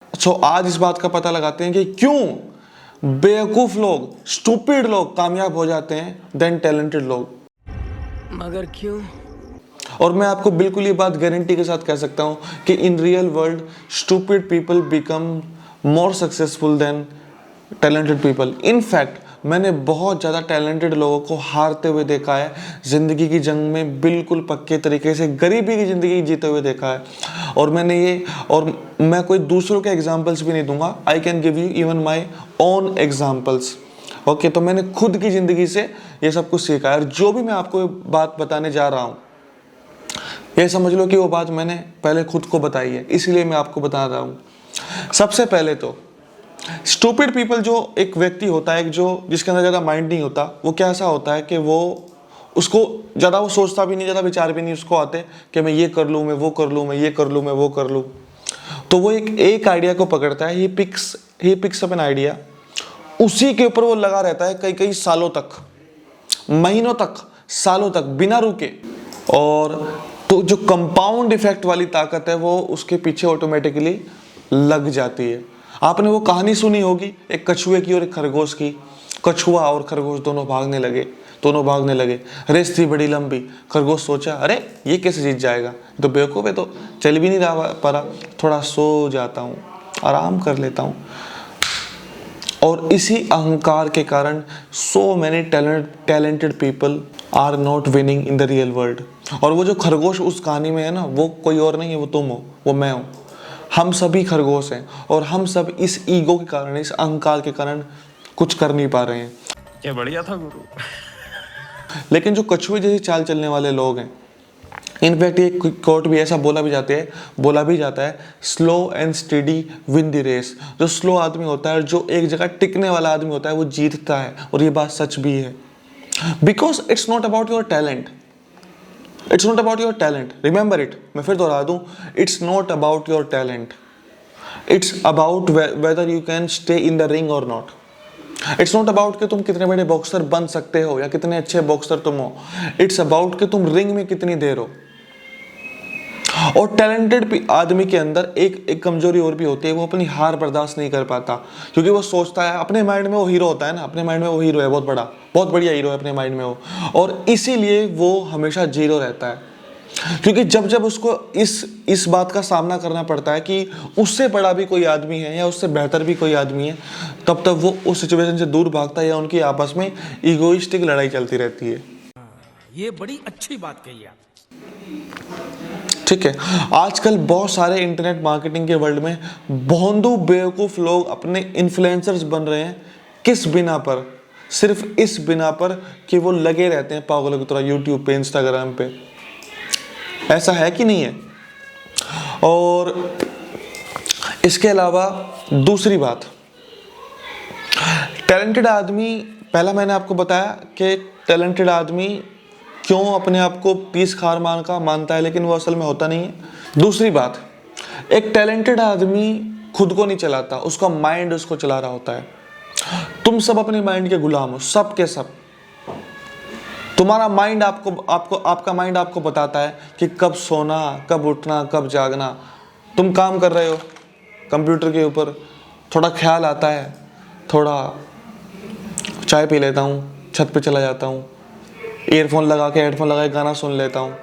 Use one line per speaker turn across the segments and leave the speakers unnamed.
सो आज इस बात का पता लगाते हैं कि क्यों बेवकूफ लोग, स्टूपिड लोग कामयाब हो जाते हैं देन टैलेंटेड लोग।
मगर क्यों?
और मैं आपको बिल्कुल ये बात गारंटी के साथ कह सकता हूं कि in real world stupid people become more successful than talented people. In fact मैंने बहुत ज़्यादा टैलेंटेड लोगों को हारते हुए देखा है, ज़िंदगी की जंग में बिल्कुल पक्के तरीके से गरीबी की ज़िंदगी जीते हुए देखा है। और मैं कोई दूसरों के एग्जाम्पल्स भी नहीं दूंगा, I can give you even my own examples. Okay, तो मैंने खुद की ज़िंदगी से ये सब कुछ सीखा है। और जो भी मैं आपको बात बताने जा रहा हूँ, ये समझ लो कि वो बात मैंने पहले खुद को बताई है, इसलिए मैं आपको बता रहा हूँ। सबसे पहले तो स्टूपिड पीपल, जो एक व्यक्ति होता है जो जिसके अंदर ज़्यादा माइंड नहीं होता, वो कैसा होता है कि वो उसको ज़्यादा वो सोचता भी नहीं, ज़्यादा विचार भी नहीं उसको आते कि मैं ये कर लूँ, मैं वो कर लूँ, मैं ये कर लूँ, मैं वो कर लूँ। तो वो एक आइडिया को पकड़ता है, he picks up an idea, उसी के ऊपर वो लगा रहता है कई कई सालों तक, महीनों तक, सालों तक बिना रुके। और तो जो कंपाउंड इफेक्ट वाली ताकत है वो उसके पीछे ऑटोमेटिकली लग जाती है। आपने वो कहानी सुनी होगी एक कछुए की और एक खरगोश की। कछुआ और खरगोश दोनों भागने लगे। रेस थी बड़ी लंबी। खरगोश सोचा, अरे ये कैसे जीत जाएगा, तो बेवकूफ़ है, तो चल भी नहीं रहा पड़ा, थोड़ा सो जाता हूँ, आराम कर लेता हूँ। और इसी अहंकार के कारण so many talented people are not winning in the real world. और वो जो खरगोश उस कहानी में है ना, वो कोई और नहीं है, वो तुम हो, वो मैं हूँ। हम सभी खरगोश हैं और हम सब इस ईगो के कारण, इस अहंकार के कारण कुछ कर नहीं पा रहे हैं।
क्या बढ़िया था गुरु।
लेकिन जो कछुए जैसे चाल चलने वाले लोग हैं, इनफैक्ट ये कोट भी ऐसा बोला भी जाता है, slow and steady win the race. जो स्लो आदमी होता है, जो एक जगह टिकने वाला आदमी होता है, वो जीतता है। और ये बात सच भी है, because it's not about your talent, it's not about your talent, remember it. मैं फिर दोहरा दूं, it's not about your talent, it's about whether you can stay in the ring और नॉट। इट्स नॉट अबाउट कि तुम कितने बड़े boxer बन सकते हो या कितने अच्छे बॉक्सर तुम हो, इट्स अबाउट कि तुम रिंग में कितनी देर हो। और टैलेंटेड आदमी के अंदर एक कमजोरी और भी होती है, वो अपनी हार बर्दाश्त नहीं कर पाता, क्योंकि वो सोचता है, अपने माइंड में वो हीरो होता है ना, अपने माइंड में वो हीरो है, बहुत बढ़िया हीरो है अपने माइंड में वो, और इसीलिए वो हमेशा जीरो रहता है। क्योंकि जब उसको इस बात का सामना करना पड़ता है कि उससे बड़ा भी कोई आदमी है या उससे बेहतर भी कोई आदमी है, तब वो उस सिचुएशन से दूर भागता है या उनकी आपस में ईगोइस्टिक लड़ाई चलती रहती है।
ये बड़ी अच्छी बात कही आप।
ठीक है, आजकल बहुत सारे इंटरनेट मार्केटिंग के वर्ल्ड में भोंदू बेवकूफ़ लोग अपने इन्फ्लुएंसर्स बन रहे हैं। किस बिना पर? सिर्फ इस बिना पर कि वो लगे रहते हैं पागलों की तरह यूट्यूब पे, इंस्टाग्राम पे। ऐसा है कि नहीं है? और इसके अलावा दूसरी बात, टैलेंटेड आदमी, पहला मैंने आपको बताया कि टैलेंटेड आदमी क्यों अपने आप को पीस खार मानता है, लेकिन वो असल में होता नहीं है। दूसरी बात, एक टैलेंटेड आदमी खुद को नहीं चलाता, उसका माइंड उसको चला रहा होता है। तुम सब अपने माइंड के गुलाम हो, सब के सब। तुम्हारा माइंड आपका माइंड आपको बताता है कि कब सोना, कब उठना, कब जागना। तुम काम कर रहे हो कंप्यूटर के ऊपर, थोड़ा ख्याल आता है, थोड़ा चाय पी लेता हूँ, छत पे चला जाता हूँ, हेडफोन लगा के गाना सुन लेता हूँ,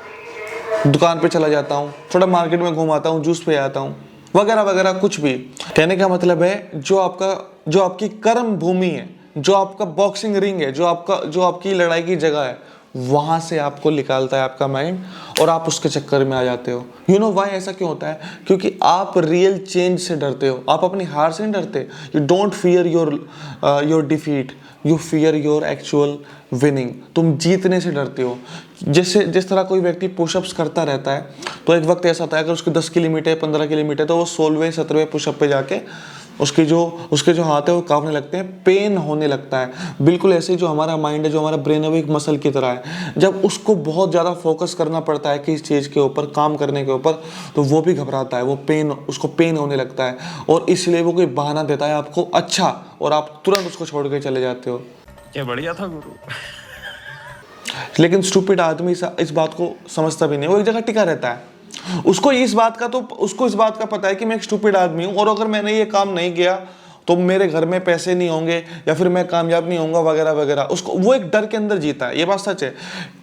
दुकान पे चला जाता हूँ, थोड़ा मार्केट में घूम आता हूँ, जूस पे आता हूँ, वगैरह वगैरह कुछ भी। कहने का मतलब है, जो आपकी कर्म भूमि है, जो आपका बॉक्सिंग रिंग है, जो आपकी लड़ाई की जगह है, वहां से आपको निकालता है आपका माइंड और आप उसके चक्कर में आ जाते हो। यू नो व्हाई ऐसा क्यों होता है? क्योंकि आप रियल चेंज से डरते हो, आप अपनी हार से नहीं डरते। You don't fear your defeat, you fear your actual winning. तुम जीतने से डरते हो। जिस तरह कोई व्यक्ति पुशअप्स करता रहता है, तो एक वक्त ऐसा आता है अगर उसके 10 की लिमिट है, 15 की लिमिट है, तो वो 16वें 17वें पुशअप पे जाके उसके जो हाथ है वो कांपने लगते हैं, पेन होने लगता है। बिल्कुल ऐसे ही जो हमारा माइंड है, जो हमारा ब्रेन है, वो एक मसल की तरह है। जब उसको बहुत ज़्यादा फोकस करना पड़ता है किसी चीज़ के ऊपर, काम करने के ऊपर, तो वो भी घबराता है, उसको पेन होने लगता है, और इसलिए वो कोई बहाना देता है आपको अच्छा, और आप तुरंत उसको छोड़ के चले जाते हो।
क्या बढ़िया था गुरु।
लेकिन स्टूपिड आदमी इस बात को समझता भी नहीं, वो एक जगह टिका रहता है। उसको इस बात का पता है कि मैं एक स्टूपिड आदमी हूं, और अगर मैंने ये काम नहीं किया तो मेरे घर में पैसे नहीं होंगे या फिर मैं कामयाब नहीं होऊंगा वगैरह वगैरह। उसको वो एक डर के अंदर जीता है, ये बात सच है।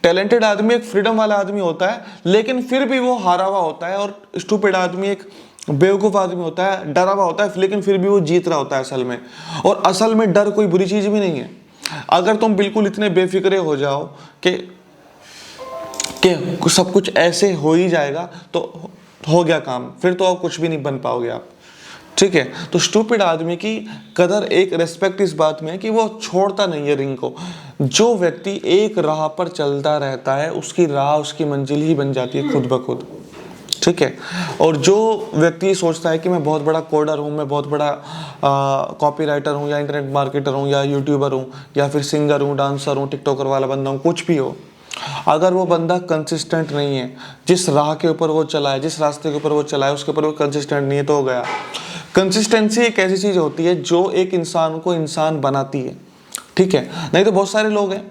टैलेंटेड आदमी एक फ्रीडम वाला आदमी होता है, लेकिन फिर भी वो हारा हुआ होता है, और स्टूपिड आदमी एक बेवकूफ़ आदमी होता है, डरा हुआ होता है, लेकिन फिर भी वो जीत रहा होता है असल में। और असल में डर कोई बुरी चीज़ भी नहीं है। अगर तुम बिल्कुल इतने बेफिक्रे हो जाओ कि सब कुछ ऐसे हो ही जाएगा तो हो गया काम, फिर तो आप कुछ भी नहीं बन पाओगे आप, ठीक है। तो स्टूपिड आदमी की कदर, एक रेस्पेक्ट इस बात में है कि वो छोड़ता नहीं है रिंग को। जो व्यक्ति एक राह पर चलता रहता है उसकी राह, उसकी मंजिल ही बन जाती है खुद ब खुद, ठीक है। और जो व्यक्ति सोचता है कि मैं बहुत बड़ा कोडर हूँ, मैं बहुत बड़ा कॉपी राइटर हूँ, या इंटरनेट मार्केटर हूँ, या यूट्यूबर हूँ, या फिर सिंगर हूँ, डांसर हूँ, टिकटॉकर वाला बंदा हूँ, कुछ भी हो, अगर वो बंदा कंसिस्टेंट नहीं है, जिस राह के ऊपर वो चला है, जिस रास्ते के ऊपर वो चला है, उसके ऊपर वो कंसिस्टेंट नहीं है, तो हो गया। कंसिस्टेंसी एक ऐसी चीज़ होती है जो एक इंसान को इंसान बनाती है, ठीक है। नहीं तो बहुत सारे लोग हैं,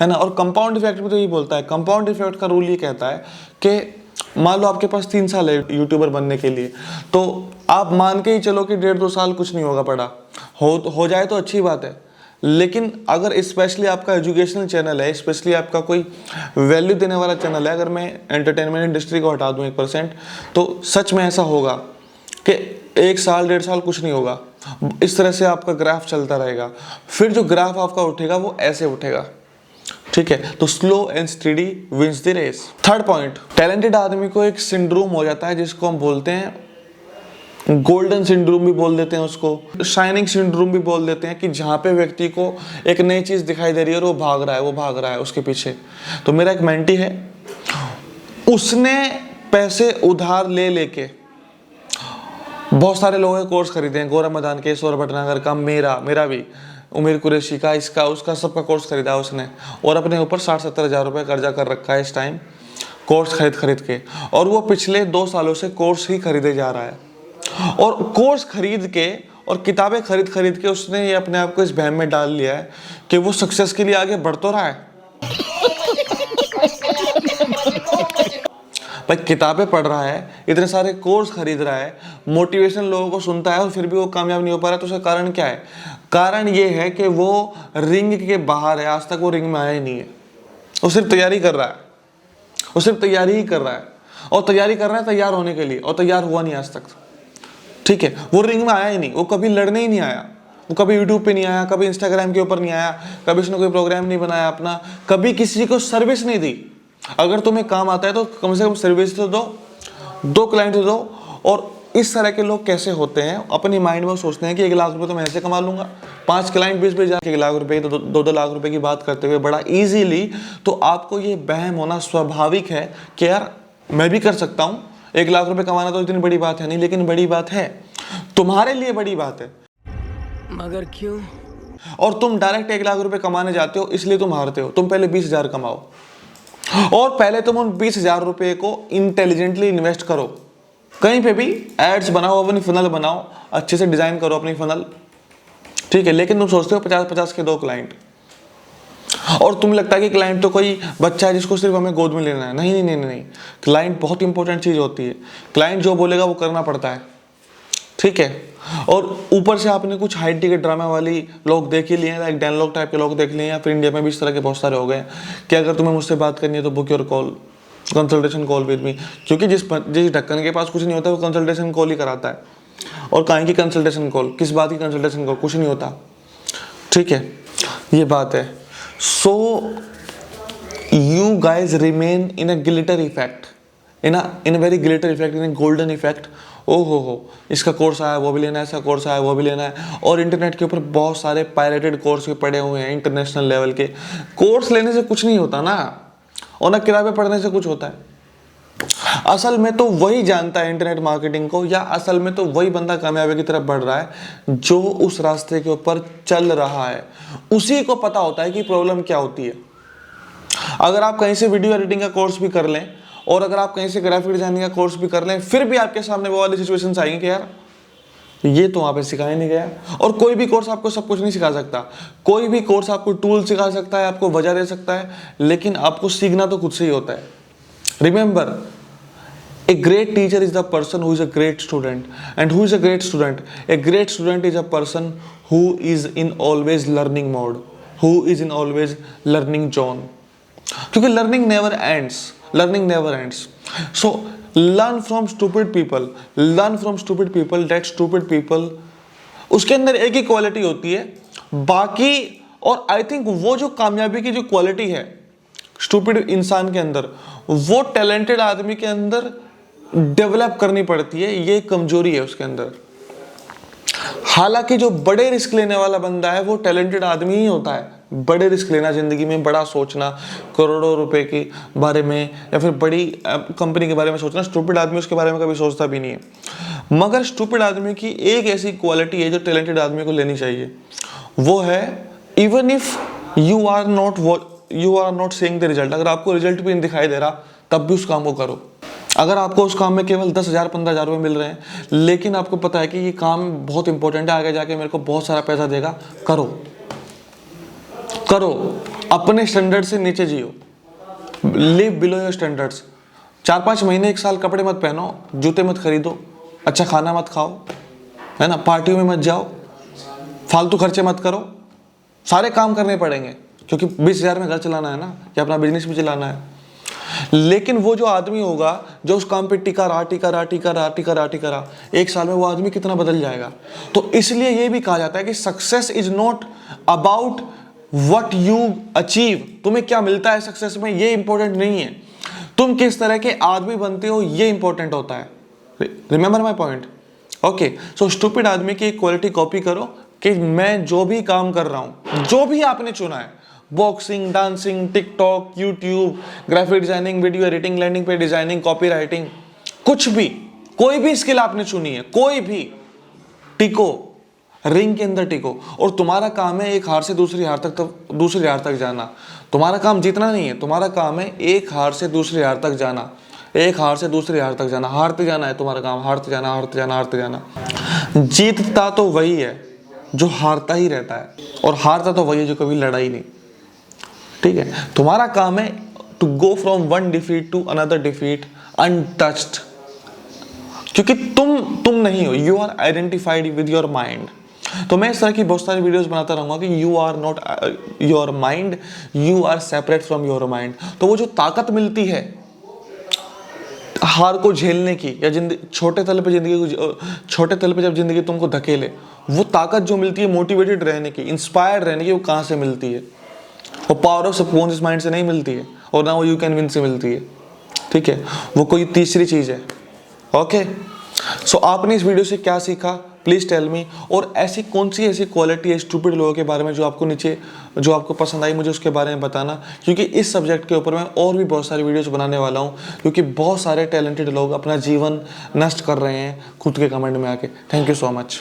है ना। और कंपाउंड इफेक्ट भी तो यही बोलता है। कंपाउंड इफेक्ट का रूल ये कहता है कि मान लो आपके पास 3 साल है यूट्यूबर बनने के लिए, तो आप मान के ही चलो कि 1.5-2 साल कुछ नहीं होगा, पड़ा हो जाए तो अच्छी बात है। लेकिन अगर स्पेशली आपका एजुकेशनल चैनल है, स्पेशली आपका कोई वैल्यू देने वाला चैनल है, अगर मैं एंटरटेनमेंट इंडस्ट्री को हटा दूं 1%, तो सच में ऐसा होगा कि 1 साल 1.5 साल कुछ नहीं होगा। इस तरह से आपका ग्राफ चलता रहेगा। फिर जो ग्राफ आपका उठेगा वो ऐसे उठेगा, ठीक है। तो slow and steady wins the race. Third point, talented आदमी को एक सिंड्रोम हो जाता है जिसको हम बोलते हैं गोल्डन सिंड्रोम भी बोल देते हैं, उसको शाइनिंग सिंड्रोम भी बोल देते हैं, कि जहाँ पे व्यक्ति को एक नई चीज़ दिखाई दे रही है और वो भाग रहा है उसके पीछे। तो मेरा एक मेंटी है, उसने पैसे उधार ले लेके बहुत सारे लोगों के कोर्स खरीदे हैं, गौरव मदान के, सौरभ भटनागर का, मेरा भी, उमेर कुरैशी का, इसका उसका सबका कोर्स खरीदा है उसने, और अपने ऊपर 60-70 हज़ार रुपये कर्जा कर रखा है इस टाइम कोर्स खरीद के। और वो पिछले 2 सालों से कोर्स ही खरीदे जा रहा है, और कोर्स खरीद के और किताबें खरीद के उसने ये अपने आप को इस वहम में डाल लिया है कि वो सक्सेस के लिए आगे बढ़ तो रहा है। भाई किताबें पढ़ रहा है, इतने सारे कोर्स खरीद रहा है, मोटिवेशन लोगों को सुनता है, और फिर भी वो कामयाब नहीं हो पा रहा है। तो उसका कारण क्या है? कारण ये है कि वो रिंग के बाहर है, आज तक वो रिंग में आया ही नहीं है। वो सिर्फ तैयारी कर रहा है, वो सिर्फ तैयारी ही कर रहा है, और तैयारी कर रहा है तैयार होने के लिए, और तैयार हुआ नहीं आज तक, ठीक है। वो रिंग में आया ही नहीं, वो कभी लड़ने ही नहीं आया, वो कभी यूट्यूब पे नहीं आया, कभी इंस्टाग्राम के ऊपर नहीं आया, कभी उसने कोई प्रोग्राम नहीं बनाया अपना, कभी किसी को सर्विस नहीं दी। अगर तुम्हें काम आता है तो कम से कम सर्विस तो दो, 2 क्लाइंट तो दो। और इस तरह के लोग कैसे होते हैं, अपनी माइंड में सोचते हैं कि 1 लाख रुपए तो मैं ऐसे कमा लूंगा, 5 क्लाइंट 20 पे जाके 1 लाख रुपए तो 2-2 लाख रुपए की बात करते हुए बड़ा इजीली। तो आपको ये वहम होना स्वाभाविक है कि यार मैं भी कर सकता हूँ, 1 लाख रुपए कमाना तो इतनी बड़ी बात है नहीं, लेकिन बड़ी बात है, तुम्हारे लिए बड़ी बात है।
मगर क्यों?
और तुम डायरेक्ट 1 लाख रुपए कमाने जाते हो, इसलिए तुम हारते हो। तुम पहले 20,000 कमाओ, और पहले तुम उन 20,000 रुपए को इंटेलिजेंटली इन्वेस्ट करो। कहीं पे भी एड्स बनाओ, अपनी फनल बनाओ, अच्छे से डिजाइन करो अपनी फनल, ठीक है। लेकिन तुम सोचते हो 50-50 के 2 क्लाइंट, और तुम लगता है कि क्लाइंट तो कोई बच्चा है जिसको सिर्फ हमें गोद में लेना है। नहीं नहीं नहीं नहीं, क्लाइंट बहुत इंपॉर्टेंट चीज होती है। क्लाइंट जो बोलेगा वो करना पड़ता है, ठीक है। और ऊपर से आपने कुछ हाई टिकट ड्रामा वाली लोग देख ही लिए हैं, लाइक डैन लॉग टाइप के लोग देख लिए हैं, या फिर इंडिया में भी इस तरह के बहुत सारे हो गए कि अगर तुम्हें मुझसे बात करनी है तो book your call, consultation call with me. क्योंकि जिस ढक्कन के पास कुछ नहीं होता वो कंसल्टेशन कॉल ही कराता है। और काहे की कंसल्टेशन कॉल, किस बात की कंसल्टेशन कॉल, कुछ नहीं होता, ठीक है, ये बात है। So you guys remain in a glitter effect, in a very glitter effect, in a golden effect. ओ हो, इसका कोर्स आया वो भी लेना है, इसका कोर्स आया वो भी लेना है। और इंटरनेट के ऊपर बहुत सारे पायरेटेड कोर्स भी पड़े हुए हैं इंटरनेशनल लेवल के। कोर्स लेने से कुछ नहीं होता ना, और ना किताबें पढ़ने से कुछ होता है। असल में तो वही जानता है इंटरनेट मार्केटिंग को, या असल में तो वही बंदा कामयाबी की तरफ बढ़ रहा है जो उस रास्ते के ऊपर चल रहा है। उसी को पता होता है कि प्रॉब्लम क्या होती है। अगर आप कहीं से वीडियो एडिटिंग का कोर्स भी कर लें, और अगर आप कहीं से ग्राफिक डिजाइनिंग का कोर्स भी कर लें, फिर भी आपके सामने वो वाली सिचुएशंस आएंगी कि यार ये तो वहाँ पे सिखाया नहीं गया। और कोई भी कोर्स आपको सब कुछ नहीं सिखा सकता। कोई भी कोर्स आपको टूल सिखा सकता है, आपको वजह दे सकता है, लेकिन आपको सीखना तो खुद से ही होता है। Remember, A great teacher is the person who is a great student. And who is a great student? A great student is a person who is in always learning mode, who is in always learning zone. क्योंकि learning never ends. Learning never ends. So learn from stupid people. Learn from stupid people. That stupid people, उसके अंदर एक ही quality होती है, बाकी और I think वो जो कामयाबी की जो क्वालिटी है स्टूपिड इंसान के अंदर, वो टैलेंटेड आदमी के अंदर डेवलप करनी पड़ती है। ये कमजोरी है उसके अंदर। हालांकि जो बड़े रिस्क लेने वाला बंदा है वो टैलेंटेड आदमी ही होता है। बड़े रिस्क लेना, जिंदगी में बड़ा सोचना, करोड़ों रुपए के बारे में या फिर बड़ी कंपनी के बारे में सोचना, स्टूपिड आदमी उसके बारे में कभी सोचता भी नहीं है। मगर स्टूपिड आदमी की एक ऐसी क्वालिटी है जो टैलेंटेड आदमी को लेनी चाहिए, वो है even if you are not seeing the result. अगर आपको रिजल्ट भी नहीं दिखाई दे रहा तब भी उस काम को करो। अगर आपको उस काम में केवल 10,000 15,000 रुपये मिल रहे हैं, लेकिन आपको पता है कि ये काम बहुत इंपॉर्टेंट है, आगे जाके मेरे को बहुत सारा पैसा देगा, करो। अपने स्टैंडर्ड से नीचे जियो, लिव बिलो योर स्टैंडर्ड्स। 4-5 महीने 1 साल कपड़े मत पहनो, जूते मत खरीदो, अच्छा खाना मत खाओ, है ना, पार्टियों में मत जाओ, फालतू खर्चे मत करो। सारे काम करने पड़ेंगे क्योंकि 20,000 में घर चलाना है ना, या अपना बिजनेस भी चलाना है। लेकिन वो जो आदमी होगा जो उस काम पे टिका रहा, 1 साल में वो आदमी कितना बदल जाएगा। तो इसलिए ये भी कहा जाता है कि success is not about what you achieve. तुम्हें क्या मिलता है सक्सेस में, ये इंपॉर्टेंट नहीं है। तुम किस तरह के आदमी बनते हो, ये इंपॉर्टेंट होता है। Remember my point. Okay, so stupid आदमी की क्वालिटी कॉपी करो कि मैं जो भी काम कर रहा हूं, जो भी आपने चुना है, boxing, dancing, TikTok, YouTube, graphic designing, video editing, landing page designing, copy writing, कुछ भी, कोई भी स्किल आपने चुनी है, कोई भी, टिको, रिंग के अंदर टिको। और तुम्हारा काम है एक हार से दूसरी हार तक जाना। तुम्हारा काम जीतना नहीं है, तुम्हारा काम है एक हार से दूसरी हार तक जाना, एक हार से दूसरी हार तक जाना। हारते जाना है तुम्हारा काम, हारते जाना। जीतता तो वही है जो हारता ही रहता है, और हारता तो वही है जो कभी लड़ा ही नहीं। ठीक है, तुम्हारा काम है to go from one defeat to another defeat untouched, क्योंकि तुम नहीं हो, you are identified with your mind. तो मैं इस तरह की बहुत सारी वीडियोस बनाता रहूंगा कि you are not your mind, you are separate from your mind. तो वो जो ताकत मिलती है हार को झेलने की, या छोटे तल पे जब जिंदगी तुमको धकेले, वो ताकत जो मिलती है मोटिवेटेड रहने की, इंस्पायर्ड रहने की, वो कहाँ से मिलती है? वो पावर ऑफ सबकॉन्शियस माइंड से नहीं मिलती है, और ना वो यू कैन विन से मिलती है। ठीक है, वो कोई तीसरी चीज है। ओके, सो आपने इस वीडियो से क्या सीखा, प्लीज टेल मी। और ऐसी कौन सी ऐसी क्वालिटी है स्टूपिड लोगों के बारे में जो आपको पसंद आई, मुझे उसके बारे में बताना, क्योंकि इस सब्जेक्ट के ऊपर मैं और भी बहुत सारी वीडियोस बनाने वाला हूँ, क्योंकि बहुत सारे टैलेंटेड लोग अपना जीवन नष्ट कर रहे हैं खुद के कमेंट में आके। Thank you so much.